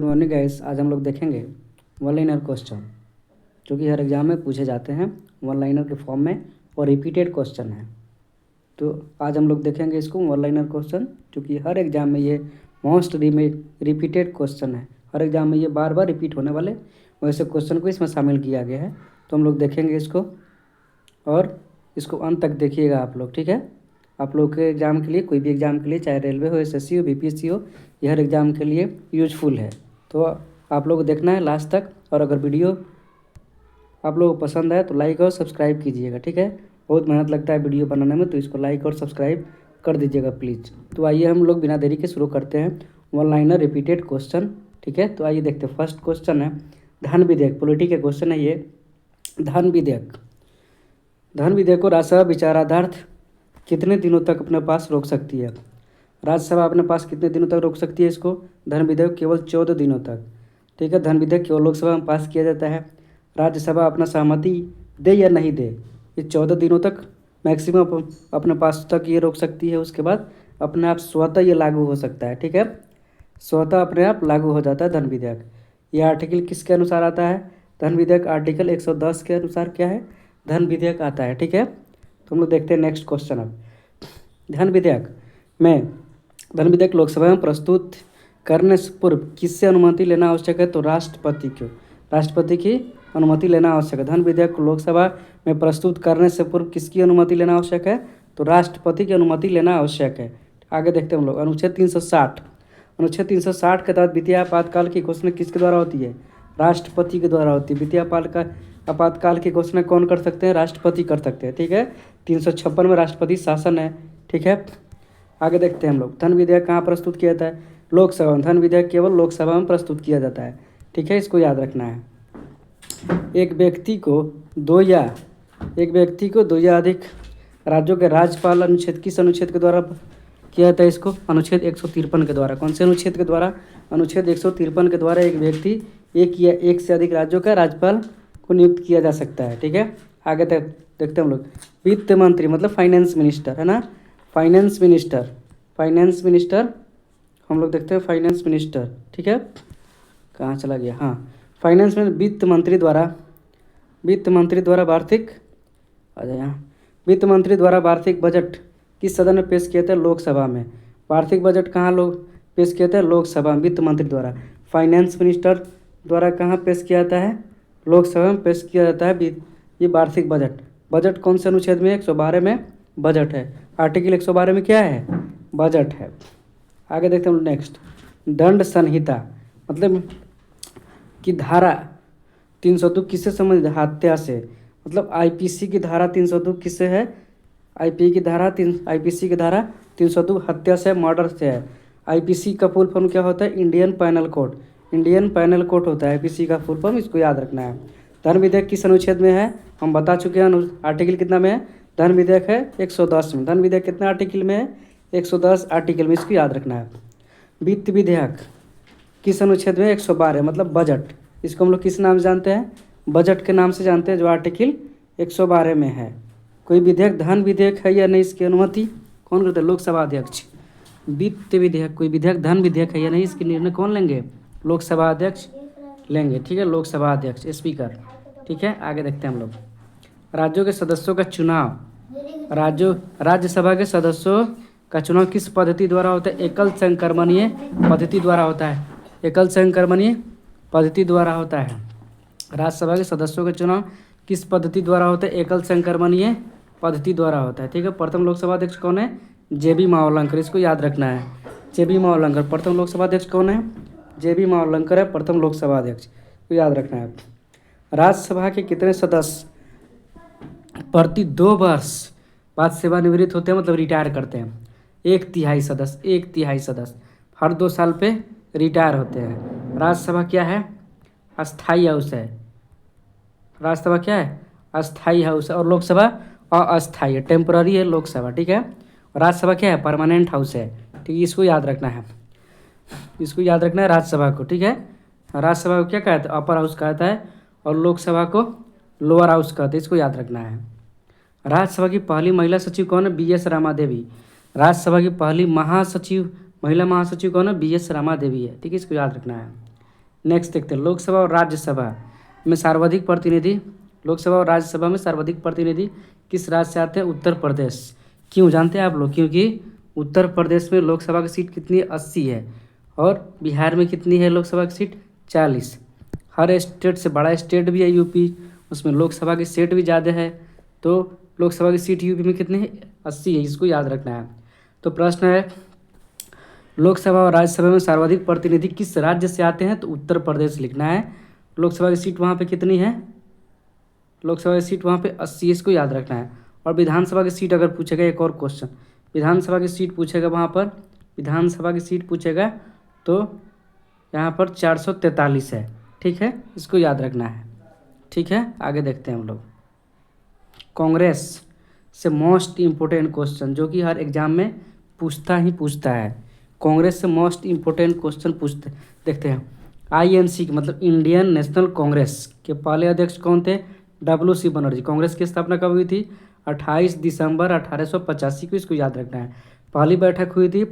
Good morning guys. आज हम लोग देखेंगे वन लाइनर क्वेश्चन जो कि हर एग्जाम में पूछे जाते हैं वन लाइनर के फॉर्म में और रिपीटेड क्वेश्चन है। तो आज हम लोग देखेंगे इसको वन लाइनर क्वेश्चन जो कि हर एग्जाम में ये मोस्ट रिपीटेड क्वेश्चन है। हर एग्जाम में ये बार बार रिपीट होने वाले वैसे क्वेश्चन को इसमें शामिल किया गया है। तो हम लोग देखेंगे इसको और इसको अंत तक देखिएगा आप लोग, ठीक है। आप लोग के एग्ज़ाम के लिए, कोई भी एग्ज़ाम के लिए, चाहे रेलवे हो, एसएससी हो, बीपीएससी हो, ये हर एग्ज़ाम के लिए यूजफुल है। तो आप लोग को देखना है लास्ट तक। और अगर वीडियो आप लोगों को पसंद आए तो लाइक और सब्सक्राइब कीजिएगा, ठीक है। बहुत मेहनत लगता है वीडियो बनाने में, तो इसको लाइक और सब्सक्राइब कर दीजिएगा प्लीज़। तो आइए हम लोग बिना देरी के शुरू करते हैं वन लाइनर रिपीटेड क्वेश्चन, ठीक है। तो आइए देखते हैं। फर्स्ट क्वेश्चन है धन विधेयक, पॉलिटी के क्वेश्चन है ये। धन विधेयक को राज्यसभा विचाराधार्थ कितने दिनों तक अपने पास रोक सकती है? राज्यसभा अपने पास कितने दिनों तक रोक सकती है इसको? धन विधेयक केवल 14 दिनों तक, ठीक है। धन विधेयक केवल लोकसभा में पास किया जाता है। राज्यसभा अपना सहमति दे या नहीं दे, ये 14 दिनों तक मैक्सिमम अपने पास तक ये रोक सकती है। उसके बाद अपने आप स्वतः ये लागू हो सकता है, ठीक है। स्वतः अपने आप लागू हो जाता है धन विधेयक। ये आर्टिकल किसके अनुसार आता है? धन विधेयक आर्टिकल 110 के अनुसार क्या है? धन विधेयक आता है, ठीक है। तो हम लोग देखते हैं नेक्स्ट क्वेश्चन। अब धन विधेयक लोकसभा में प्रस्तुत करने से पूर्व किससे अनुमति लेना आवश्यक है? तो राष्ट्रपति की अनुमति लेना आवश्यक है। धन विधेयक को लोकसभा में प्रस्तुत करने से पूर्व किसकी अनुमति लेना आवश्यक है? तो राष्ट्रपति की अनुमति लेना आवश्यक है। आगे देखते हैं हम लोग। अनुच्छेद 360 के तहत वित्तीय आपातकाल की घोषणा किसके द्वारा होती है? राष्ट्रपति के द्वारा होती है। वित्तीय आपातकाल की घोषणा कौन कर सकते हैं? राष्ट्रपति कर सकते हैं, ठीक है। 356 में राष्ट्रपति शासन है, ठीक है। आगे देखते हैं हम लोग। धन विधेयक कहाँ प्रस्तुत किया जाता है? लोकसभा में। धन विधेयक केवल लोकसभा में प्रस्तुत किया जाता है, ठीक है। इसको याद रखना है। एक व्यक्ति को दो या अधिक राज्यों के राज्यपाल अनुच्छेद किस अनुच्छेद के द्वारा किया जाता है इसको? अनुच्छेद 153 के द्वारा। कौन से अनुच्छेद के द्वारा? अनुच्छेद 153 के द्वारा एक व्यक्ति एक या एक से अधिक राज्यों का राज्यपाल को नियुक्त किया जा सकता है, ठीक है। आगे तक देखते हैं हम लोग। वित्त मंत्री मतलब फाइनेंस मिनिस्टर है ना, फाइनेंस मिनिस्टर हम लोग देखते हैं। फाइनेंस मिनिस्टर, ठीक है। कहाँ चला गया? हाँ, फाइनेंस में वित्त मंत्री द्वारा वार्षिक बजट किस सदन में पेश किया था? लोकसभा में। वार्षिक बजट कहाँ लोग पेश किया था? लोकसभा में, वित्त मंत्री द्वारा। फाइनेंस मिनिस्टर द्वारा कहाँ पेश किया जाता है? लोकसभा में पेश किया जाता है ये वार्षिक बजट कौन से अनुच्छेद में? 112 में बजट है। आर्टिकल 112 में क्या है? बजट है। आगे देखते हैं नेक्स्ट। दंड संहिता मतलब कि धारा 302 किससे संबंधित? हत्या से। मतलब आईपीसी की धारा 302 किससे है? आईपीसी की धारा 302 हत्या से, मर्डर से है। आईपीसी का फुल फॉर्म क्या होता है? इंडियन पैनल कोड होता है आईपीसी का फुल फॉर्म, इसको याद रखना है। धन विधेयक किस अनुच्छेद में है? हम बता चुके हैं। आर्टिकल कितना में है? धन विधेयक है 110 में। धन विधेयक कितना आर्टिकल में है? 110 आर्टिकल में, इसको याद रखना है। वित्त विधेयक किस अनुच्छेद में? 112 मतलब बजट। इसको हम लोग किस नाम से जानते हैं? बजट के नाम से जानते हैं, जो आर्टिकल 112 में है। कोई विधेयक धन विधेयक है या नहीं, इसकी अनुमति कौन करता है? लोकसभा अध्यक्ष। वित्त विधेयक, कोई विधेयक धन विधेयक है या नहीं, इसकी निर्णय कौन लेंगे? लोकसभा अध्यक्ष लेंगे, ठीक है। लोकसभा अध्यक्ष, स्पीकर, ठीक है। आगे देखते हैं हम लोग। राज्यों के सदस्यों का चुनाव, राज्यसभा के सदस्यों का चुनाव किस पद्धति द्वारा होता है? एकल संक्रमणीय पद्धति द्वारा होता है। एकल संक्रमणीय पद्धति द्वारा होता है। राज्यसभा के सदस्यों का चुनाव किस पद्धति द्वारा होता है? एकल संक्रमणीय पद्धति द्वारा होता है, ठीक है। प्रथम लोकसभा अध्यक्ष कौन है? जेबी मावलंकर, इसको याद रखना है। जेबी मावलंकर प्रथम लोकसभा अध्यक्ष कौन है? जेबी मावलंकर है प्रथम लोकसभा अध्यक्ष, को याद रखना है। राज्यसभा के कितने सदस्य प्रति 2 वर्ष बाद सेवानिवृत्त होते हैं, मतलब रिटायर करते हैं? 1/3 सदस्य हर 2 साल पे रिटायर होते हैं। राज्यसभा क्या है? अस्थाई हाउस है। राज्यसभा क्या है? अस्थाई हाउस है। और लोकसभा अस्थाई है, टेम्पररी है लोकसभा, ठीक है। राज्यसभा क्या है? परमानेंट हाउस है, ठीक है। इसको याद रखना है, राज्यसभा को, ठीक है। राज्यसभा को क्या कहता है? अपर हाउस कहता है, और लोकसभा को लोअर हाउस कहते हैं, इसको याद रखना है। राज्यसभा की पहली महिला सचिव कौन है? BS रामा देवी। राज्यसभा की पहली महिला महासचिव कौन है? BS रामा देवी है, ठीक है। इसको याद रखना है। नेक्स्ट देखते हैं, लोकसभा और राज्यसभा में सर्वाधिक प्रतिनिधि, लोकसभा और राज्यसभा में सर्वाधिक प्रतिनिधि किस राज्य से आते हैं? उत्तर प्रदेश। क्यों जानते हैं आप लोग? क्योंकि उत्तर प्रदेश में लोकसभा की सीट कितनी है? 80 है। और बिहार में कितनी है लोकसभा की सीट? 40। हर स्टेट से बड़ा स्टेट भी है यूपी, उसमें लोकसभा की सीट भी ज़्यादा है। तो लोकसभा की सीट यूपी में कितनी है? 80 है, इसको याद रखना है। तो प्रश्न है, लोकसभा और राज्यसभा में सर्वाधिक प्रतिनिधि किस राज्य से आते हैं? तो उत्तर प्रदेश लिखना है। लोकसभा की सीट वहाँ पे कितनी है? लोकसभा की सीट वहाँ पे 80, इसको याद रखना है। और विधानसभा की सीट अगर पूछेगा, एक और क्वेश्चन, विधानसभा की सीट पूछेगा वहाँ पर, विधानसभा की सीट पूछेगा तो यहाँ पर 443 है। ठीक है, इसको याद रखना है। ठीक है, आगे देखते हैं हम लोग। कांग्रेस से मोस्ट इम्पोर्टेंट क्वेश्चन जो कि हर एग्जाम में पूछता है। कांग्रेस से मोस्ट इम्पोर्टेंट क्वेश्चन पूछते देखते हैं। आईएनसी मतलब इंडियन नेशनल कांग्रेस के पहले अध्यक्ष कौन थे? WC बनर्जी। कांग्रेस की स्थापना कब हुई थी? 28 दिसंबर 1885 को, इसको याद रखना है। पहली बैठक हुई थी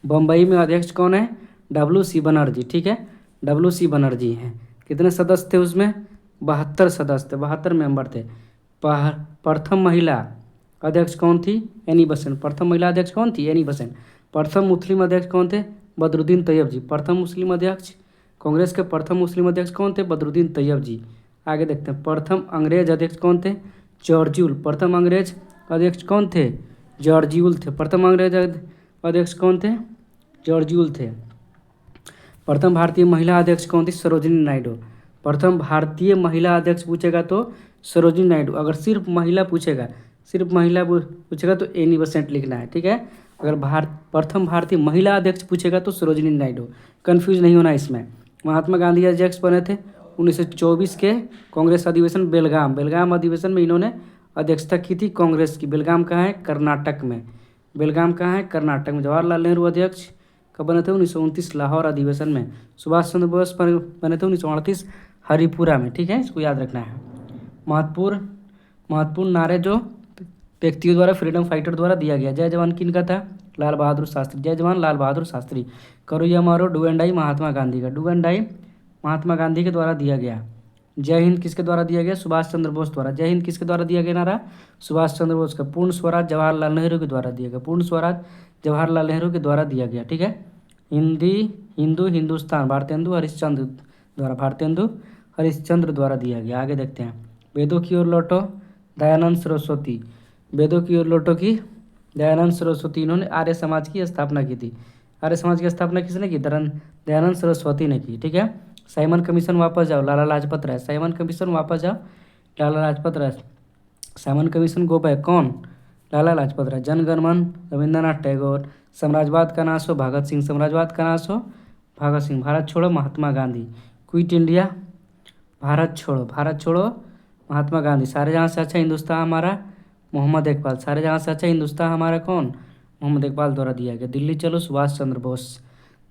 बम्बई में। अध्यक्ष कौन है? WC बनर्जी। ठीक है, WC बनर्जी हैं। कितने सदस्य थे उसमें? 72 सदस्य थे, 72 मेंबर थे। प्रथम महिला अध्यक्ष कौन थी? Annie Besant. प्रथम महिला अध्यक्ष कौन थी? Annie Besant. प्रथम मुस्लिम अध्यक्ष कौन थे? बदरुद्दीन तैयब जी। प्रथम मुस्लिम अध्यक्ष, कांग्रेस के प्रथम मुस्लिम अध्यक्ष कौन थे? बदरुद्दीन तैयब जी। आगे देखते हैं, प्रथम अंग्रेज अध्यक्ष कौन थे? जॉर्जियुल। प्रथम अंग्रेज अध्यक्ष कौन थे? जॉर्जियुल थे। प्रथम अंग्रेज अध्यक्ष कौन थे? जॉर्जियुल थे। प्रथम भारतीय महिला अध्यक्ष कौन थी? सरोजिनी नायडू। प्रथम भारतीय महिला अध्यक्ष पूछेगा तो सरोजिनी नायडू। अगर सिर्फ महिला पूछेगा, सिर्फ महिला पूछेगा तो एनी बेसेंट लिखना है। ठीक है, अगर प्रथम भारतीय महिला अध्यक्ष पूछेगा तो सरोजिनी नायडू। कन्फ्यूज नहीं होना इसमें। महात्मा गांधी अध्यक्ष बने थे 1924 के कांग्रेस अधिवेशन बेलगाम। बेलगाम अधिवेशन में इन्होंने अध्यक्षता की थी कांग्रेस की। बेलगाम कहाँ है? कर्नाटक में। बेलगाम कहाँ है? कर्नाटक में। जवाहरलाल नेहरू अध्यक्ष कब बने थे? 1929 लाहौर अधिवेशन में। सुभाष चंद्र बोस बने थे 1938 हरिपुरा में। ठीक है, इसको याद रखना है। महत्वपूर्ण नारे जो व्यक्तियों द्वारा, फ्रीडम फाइटर द्वारा दिया गया। जय जवान किनका था? लाल बहादुर शास्त्री। जय जवान लाल बहादुर शास्त्री। करो या मारो, do and die Mahatma Gandhi का। Do and die Mahatma Gandhi के द्वारा दिया गया। जय हिंद किसके द्वारा दिया गया? सुभाष चंद्र बोस द्वारा। जय हिंद किसके द्वारा दिया गया नारा? सुभाष चंद्र बोस का। पूर्ण स्वराज जवाहरलाल नेहरू के द्वारा दिया गया। पूर्ण स्वराज जवाहरलाल नेहरू के द्वारा दिया गया। ठीक है, हिंदू हिंदुस्तान भारतेंदु हरिश्चंद्र द्वारा, भारतेंदु हरिश्चंद्र द्वारा दिया गया। आगे देखते हैं, वेदों की ओर लौटो दयानंद सरस्वती। वेदों की ओर लौटो की दयानंद सरस्वती, इन्होंने आर्य समाज की स्थापना की थी। आर्य समाज की स्थापना किसने की? दयानंद सरस्वती ने की। ठीक है, साइमन कमीशन वापस जाओ, लाला लाजपत राय। साइमन कमीशन वापस जाओ, Lala Lajpat Rai. Simon commission go back, कौन? लाला लाजपत राय। जनगण मन रविंद्रनाथ टैगोर। साम्राज्यवाद का नाश हो, भगत सिंह। साम्राज्यवाद का नाश हो, भगत सिंह। भारत छोड़ो, महात्मा गांधी। क्विट इंडिया, भारत छोड़ो। भारत छोड़ो, महात्मा गांधी। सारे जहाँ से अच्छा हिंदुस्तान हमारा, मोहम्मद इकबाल। सारे जहाँ से अच्छा हिंदुस्तान हमारा कौन? मोहम्मद इकबाल द्वारा दिया गया। दिल्ली चलो, सुभाष चंद्र बोस।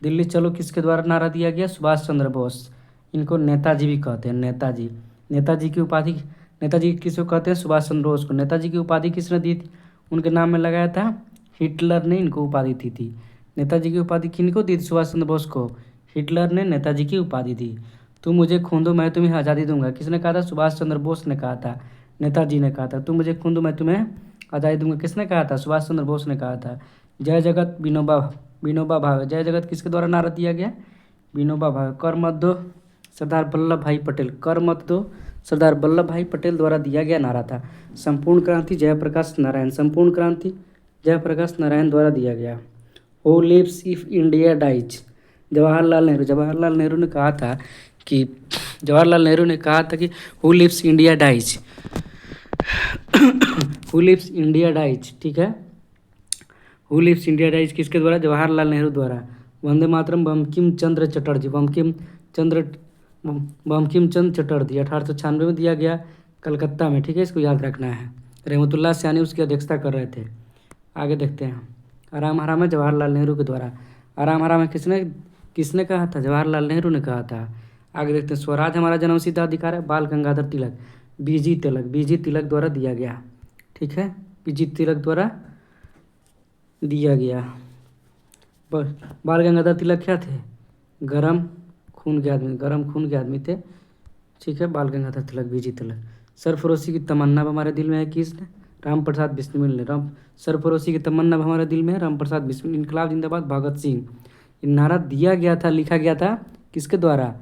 दिल्ली चलो किसके द्वारा नारा दिया गया? सुभाष चंद्र बोस। इनको नेताजी भी कहते हैं, नेताजी। नेताजी की उपाधि, नेताजी किसको कहते हैं? सुभाष चंद्र बोस को। नेताजी की उपाधि किसने दी थी? उनके नाम में लगाया था हिटलर ने इनको उपाधि दी थी। नेताजी की उपाधि किनको दी थी? सुभाष चंद्र बोस को। हिटलर ने नेताजी की उपाधि दी। तुम मुझे खून दो मैं तुम्हें आज़ादी दूंगा, किसने कहा था? सुभाष चंद्र बोस ने कहा था। नेताजी ने कहा था तुम मुझे खून दो मैं तुम्हें आज़ादी दूंगा, किसने कहा था? सुभाष चंद्र बोस ने कहा था। जय जगत विनोबा भावे। जय जगत किसके द्वारा नारा दिया गया? विनोबा भावे। कर मत दो सरदार वल्लभ भाई पटेल। कर मत दो सरदार वल्लभ भाई पटेल द्वारा दिया गया नारा था। संपूर्ण क्रांति जयप्रकाश नारायण। संपूर्ण क्रांति जयप्रकाश नारायण द्वारा दिया गया। Who lives if India dies? Jawaharlal Nehru. Jawaharlal Nehru ने कहा था कि who lives India dies, who lives India dies. ठीक है, हु लिव्स इंडिया डाइज किसके द्वारा? जवाहरलाल नेहरू द्वारा। वंदे मातरम बंकिम चंद्र चटर्जी। बंकिम चंद्र चटर्जी 1896 में दिया गया कलकत्ता में। ठीक है, इसको याद रखना है। रहमतुल्लाह सयानी उसकी अध्यक्षता कर रहे थे। आगे देखते हैं, आराम हराम है जवाहरलाल नेहरू के द्वारा। आराम हराम है किसने कहा था? जवाहरलाल नेहरू ने कहा था। आगे देखते हैं, स्वराज हमारा जन्मसिद्ध अधिकार है, बाल गंगाधर तिलक। बीजी तिलक द्वारा दिया गया। ठीक है, बीजी तिलक द्वारा दिया गया। बाल गंगाधर तिलक क्या थे? गरम खून के आदमी, गर्म खून के आदमी थे। ठीक है, बाल गंगाधर तिलक, बीजी तिलक। सरफरोशी की तमन्ना अब हमारे दिल में है किसने? राम प्रसाद बिस्मिल ने। राम सरफरोशी की तमन्ना अब हमारे दिल में है, राम प्रसाद बिस्मिल। इनकलाब जिंदाबाद, भगत सिंह। ये नारा दिया गया था, लिखा गया था किसके द्वारा?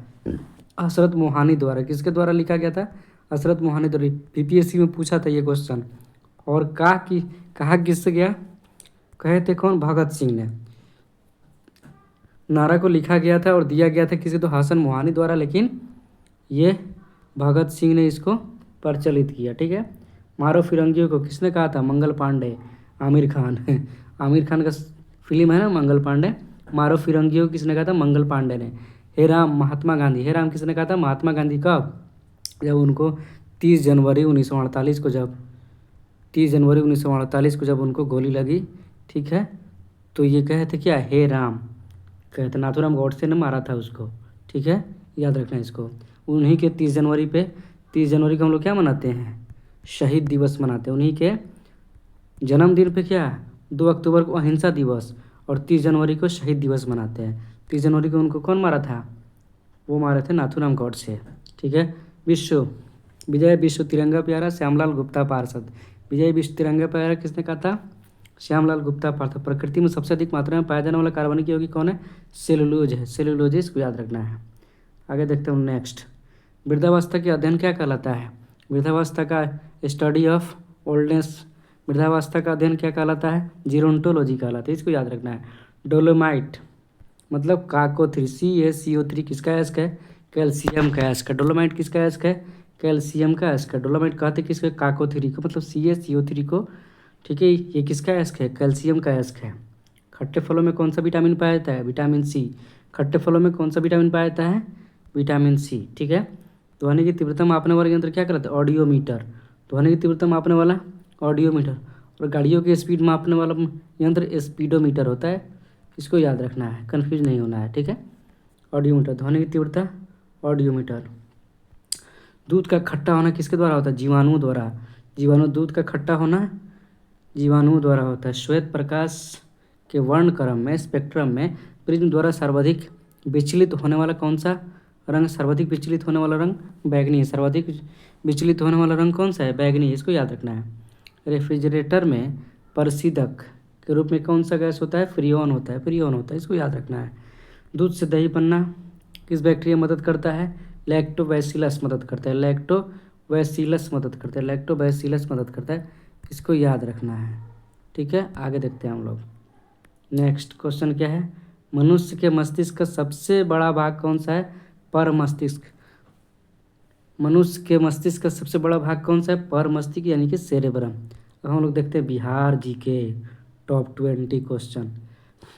हसरत मोहानी द्वारा। किसके द्वारा लिखा गया था? हसरत मोहानी द्वारा। पीपीएससी में पूछा था ये क्वेश्चन। और कहा किससे गया? कहे थे कौन? भगत सिंह ने। नारा को लिखा गया था और दिया गया था किसी तो हसन मोहानी द्वारा, लेकिन ये भगत सिंह ने इसको प्रचलित किया। ठीक है। मारो फिरंगियों को किसने कहा था? मंगल पांडे, आमिर खान। आमिर खान का फिल्म है ना मंगल पांडे। मारो फिरंगियों को किसने कहा था? मंगल पांडे ने। हे राम, महात्मा गांधी। हे राम किसने कहा था? महात्मा गांधी। कब? जब उनको 30 जनवरी 1948 को, जब 30 जनवरी 1948 को जब उनको गोली लगी। ठीक है, तो ये कहे थे क्या? हे राम कहे थे। नाथूराम गॉडसे ने मारा था उसको। ठीक है, याद रखना इसको। उन्हीं के 30 जनवरी पे, 30 जनवरी को हम लोग क्या मनाते हैं? शहीद दिवस मनाते हैं। उन्हीं के जन्मदिन पे क्या? 2 अक्टूबर को अहिंसा दिवस और 30 जनवरी को शहीद दिवस मनाते हैं। 30 जनवरी को उनको कौन मारा था? वो मारे थे नाथूराम गॉडसे। ठीक है। विजय विश्व तिरंगा प्यारा, श्यामलाल गुप्ता पार्षद। विजय विश्व तिरंगा प्यारा किसने कहा था? श्यामलाल गुप्ता पार्षद। प्रकृति में सबसे अधिक मात्रा में पाया जाने वाला कार्बनिक यौगिक कौन है? सेलुलोज है। सेलुलोज, इसको याद रखना है। आगे देखते हैं नेक्स्ट। वृद्धावस्था के अध्ययन क्या कहलाता है? वृद्धावस्था का स्टडी ऑफ ओल्डनेस। वृद्धावस्था का अध्ययन क्या कहलाता है? जीरोंटोलॉजी कहलाता है, इसको याद रखना है। डोलोमाइट मतलब काको3, CaCO3 किसका अयस्क है? कैल्शियम का अयस्क है। डोलोमाइट किसका अयस्क है? कैल्शियम का अयस्क है। डोलोमाइट कहते किसके? काको3 को, मतलब CaCO3 को। ठीक है, ये किसका अयस्क है? कैल्शियम का अयस्क है। खट्टे फलों में कौन सा विटामिन पाया जाता है? Vitamin C. खट्टे फलों में कौन सा विटामिन पाया जाता है? Vitamin C. ठीक है। ध्वनि की तीव्रता मापने वाला यंत्र क्या कहलाता है? ऑडियोमीटर। ध्वनि की तीव्रता मापने वाला ऑडियोमीटर। और गाड़ियों की स्पीड मापने वाला यंत्र स्पीडोमीटर होता है। इसको याद रखना है, कन्फ्यूज नहीं होना है। ठीक है। ऑडियोमीटर, ध्वनि की तीव्रता, ऑडियोमीटर। दूध का खट्टा होना किसके द्वारा होता है? जीवाणुओं द्वारा। दूध का खट्टा होना जीवाणुओं द्वारा होता है। श्वेत प्रकाश के वर्णक्रम में, स्पेक्ट्रम में प्रिज्म द्वारा सर्वाधिक विचलित होने वाला कौन सा रंग? सर्वाधिक विचलित होने वाला रंग बैगनी है। सर्वाधिक विचलित होने वाला रंग कौन सा है? बैगनी। इसको याद रखना है। रेफ्रिजरेटर में प्रशीतक के रूप में कौन सा गैस होता है? फ्रीऑन होता है। फ्रीऑन होता है, इसको याद रखना है। दूध से दही बनना किस बैक्टीरिया मदद करता है? लैक्टोबैसिलस मदद करता है। लैक्टोबैसिलस मदद करता है। लैक्टोबैसिलस मदद करता है, इसको याद रखना है। ठीक है, आगे देखते हैं हम लोग। नेक्स्ट क्वेश्चन क्या है? मनुष्य के मस्तिष्क का सबसे बड़ा भाग कौन सा है? पर मस्तिष्क। मनुष्य के मस्तिष्क का सबसे बड़ा भाग कौन सा है? पर मस्तिष्क, यानी कि सेरेब्रम। अब हम लोग देखते हैं बिहार जीके टॉप 20 क्वेश्चन,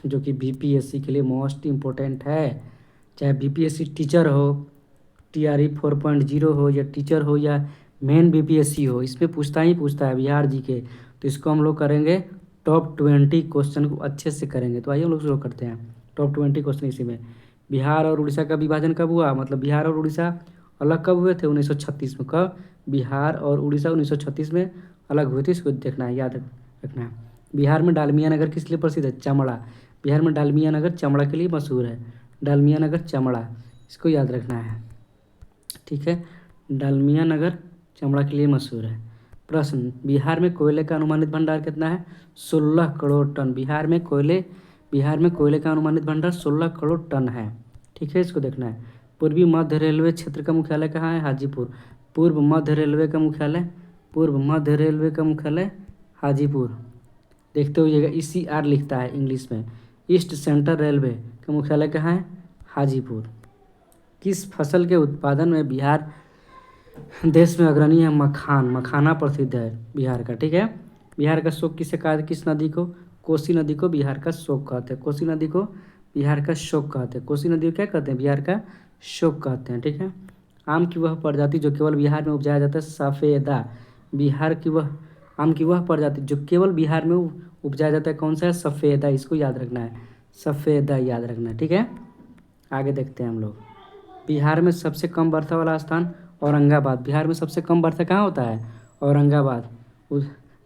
जो कि बीपीएससी के लिए मोस्ट इम्पोर्टेंट है। चाहे बीपीएससी टीचर हो, TRE 4.0 हो, या टीचर हो, या मेन बीपीएससी हो, इसमें पूछता है बिहार जीके। तो इसको हम लोग करेंगे टॉप 20 क्वेश्चन को अच्छे से करेंगे। तो आइए हम लोग शुरू करते हैं टॉप 20 क्वेश्चन इसी में। बिहार और उड़ीसा का विभाजन कब हुआ? मतलब बिहार और उड़ीसा अलग कब हुए थे? 1936 में। कब? बिहार और उड़ीसा 1936 में अलग हुए थे। इसको देखना है, याद रखना है। बिहार में डालमिया नगर किस लिए प्रसिद्ध है? चमड़ा। बिहार में डालमिया नगर चमड़ा के लिए मशहूर है। डालमिया नगर चमड़ा, इसको याद रखना है। ठीक है, डालमिया नगर चमड़ा के लिए मशहूर है। प्रश्न, बिहार में कोयले का अनुमानित भंडार कितना है? 16 करोड़ टन। बिहार में कोयले का अनुमानित भंडार 16 करोड़ टन है। ठीक है, इसको देखना है। पूर्वी मध्य रेलवे क्षेत्र का मुख्यालय कहाँ है? हाजीपुर। पूर्व मध्य रेलवे का मुख्यालय हाजीपुर। देखते हुइएगा, ECR लिखता है इंग्लिश में। ईस्ट सेंट्रल रेलवे का मुख्यालय कहाँ है? हाजीपुर। किस फसल के उत्पादन में बिहार देश में अग्रणी है? मखाना प्रसिद्ध है बिहार का। ठीक है। बिहार का शोक किसे कहा? किस नदी को? कोसी नदी को बिहार का शोक कहते हैं। कोसी नदी को बिहार का शोक कहते हैं। कोसी नदी को क्या कहते हैं? बिहार का शोक कहते हैं। ठीक है। आम की वह प्रजाति जो केवल बिहार में उपजाया जाता है? सफ़ेदा। आम की वह प्रजाति जो केवल बिहार में उपजाया जाता है, कौन सा है? सफ़ेदा। इसको याद रखना है, सफ़ेदा याद रखना है। ठीक है, आगे देखते हैं हम लोग। बिहार में सबसे कम वर्षा वाला स्थान? औरंगाबाद। बिहार में सबसे कम वर्षा कहाँ होता है? औरंगाबाद।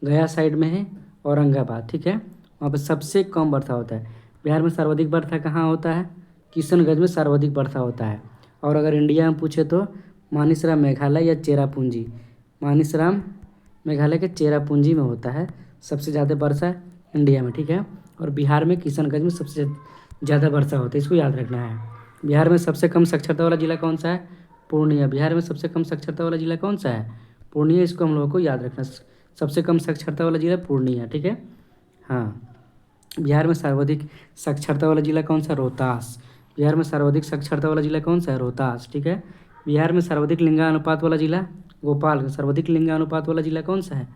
गया साइड में है औरंगाबाद। ठीक है, वहाँ पर सबसे कम वर्षा होता है। बिहार में सर्वाधिक वर्षा कहाँ होता है? किशनगंज में सर्वाधिक वर्षा होता है। और अगर इंडिया में पूछे तो मानिसराम मेघालय या चेरापूंजी, मानिसराम मेघालय के चेरापूंजी में होता है सबसे ज़्यादा वर्षा इंडिया में, ठीक है। और बिहार में किशनगंज में सबसे ज़्यादा वर्षा होता है, इसको याद रखना है। बिहार में सबसे कम साक्षरता वाला जिला कौन सा है? पूर्णिया। बिहार में सबसे कम साक्षरता वाला जिला कौन सा है? पूर्णिया। इसको हम लोगों को याद रखना, सबसे कम साक्षरता वाला जिला पूर्णिया, ठीक है। हाँ, बिहार में सर्वाधिक साक्षरता वाला जिला कौन सा? रोहतास। बिहार में सर्वाधिक साक्षरता वाला जिला कौन सा है? रोहतास, ठीक है। बिहार में सर्वाधिक लिंगानुपात वाला जिला गोपालगंज। सर्वाधिक लिंगानुपात वाला जिला कौन सा है?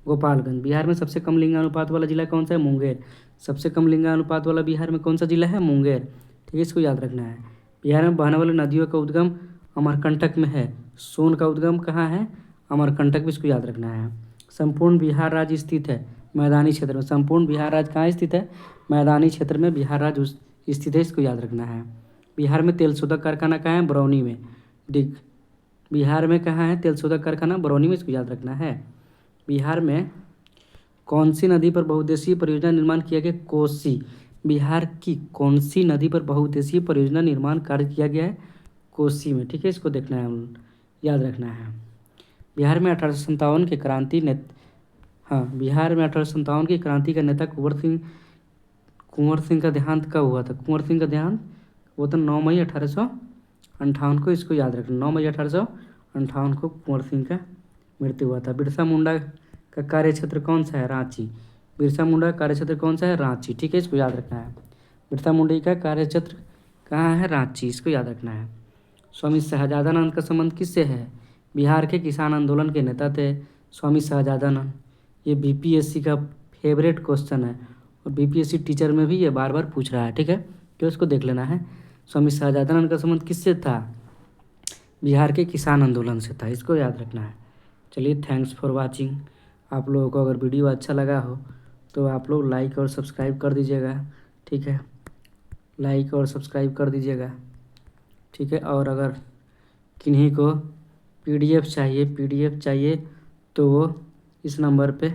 गोपालगंज। बिहार में सबसे कम लिंगानुपात वाला जिला कौन सा है? मुंगेर। सबसे कम लिंगानुपात वाला बिहार में कौन सा जिला है? मुंगेर, ठीक है। इसको याद रखना है। बिहार में बहने वाली नदियों का उद्गम अमरकंटक में है। सोन का उद्गम कहाँ है? अमरकंटक में, इसको याद रखना है। संपूर्ण बिहार राज्य स्थित है मैदानी क्षेत्र में। संपूर्ण बिहार राज्य कहाँ स्थित है? मैदानी क्षेत्र में बिहार राज्य स्थित है, इसको याद रखना है। बिहार में तेल शोधक कारखाना कहाँ है? बरौनी में। बिहार में कहाँ है तेल शोधक कारखाना? बरौनी में, इसको याद रखना है। बिहार में कौन सी नदी पर बहुउद्देशीय परियोजना निर्माण किया गया? कोसी। बिहार की कौन सी नदी पर बहुउद्देशीय परियोजना निर्माण कार्य किया गया है? कोसी में, ठीक है। इसको देखना है, याद रखना है। बिहार में 1857 के क्रांति बिहार में 1857 की क्रांति का नेता कुंवर सिंह का देहांत कब हुआ था? कुंवर सिंह का देहांत वो था 9 मई 1858 को, इसको याद रखना। 9 मई 1858 को कुंवर सिंह का मृत्यु हुआ था। बिरसा मुंडा का कार्य क्षेत्र कौन सा है? रांची। बिरसा मुंडा का कार्य क्षेत्र कौन सा है? रांची, ठीक है। इसको याद रखना है। बिरसा मुंडा का कार्य क्षेत्र कहाँ है? रांची, इसको याद रखना है। स्वामी शहजादानंद का संबंध किससे है? बिहार के किसान आंदोलन के नेता थे स्वामी शहजादानंद। ये बीपीएससी का फेवरेट क्वेश्चन है और बीपीएससी टीचर में भी ये बार बार पूछ रहा है, ठीक है। तो इसको देख लेना है। स्वामी शहजादानंद का संबंध किससे था? बिहार के किसान आंदोलन से था, इसको याद रखना है। चलिए, थैंक्स फॉर वाचिंग। आप लोगों को अगर वीडियो अच्छा लगा हो तो आप लोग लाइक और सब्सक्राइब कर दीजिएगा, ठीक है। लाइक और सब्सक्राइब कर दीजिएगा, ठीक है। और अगर किन्हीं को पीडीएफ चाहिए तो वो इस नंबर पे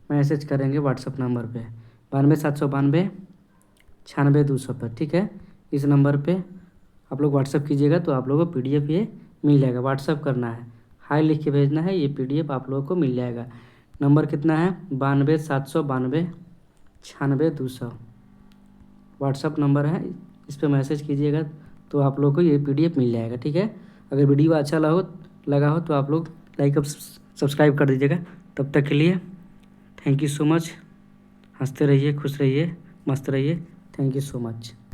मैसेज करेंगे, व्हाट्सएप नंबर पे 92 792 96 200 पर, ठीक है। इस नंबर पे आप लोग व्हाट्सएप कीजिएगा तो आप लोगों को पीडीएफ ये मिल जाएगा। व्हाट्सएप करना है, हाय लिख के भेजना है, ये पीडीएफ आप लोगों को मिल जाएगा। नंबर कितना है? 92 792 96 200 व्हाट्सएप नंबर है। इस पर मैसेज कीजिएगा तो आप लोग को ये पीडीएफ मिल जाएगा, ठीक है। अगर वीडियो अच्छा लगा हो तो आप लोग लाइक और सब्सक्राइब कर दीजिएगा। तब तक के लिए थैंक यू सो मच। हंसते रहिए, खुश रहिए, मस्त रहिए। Thank you so much.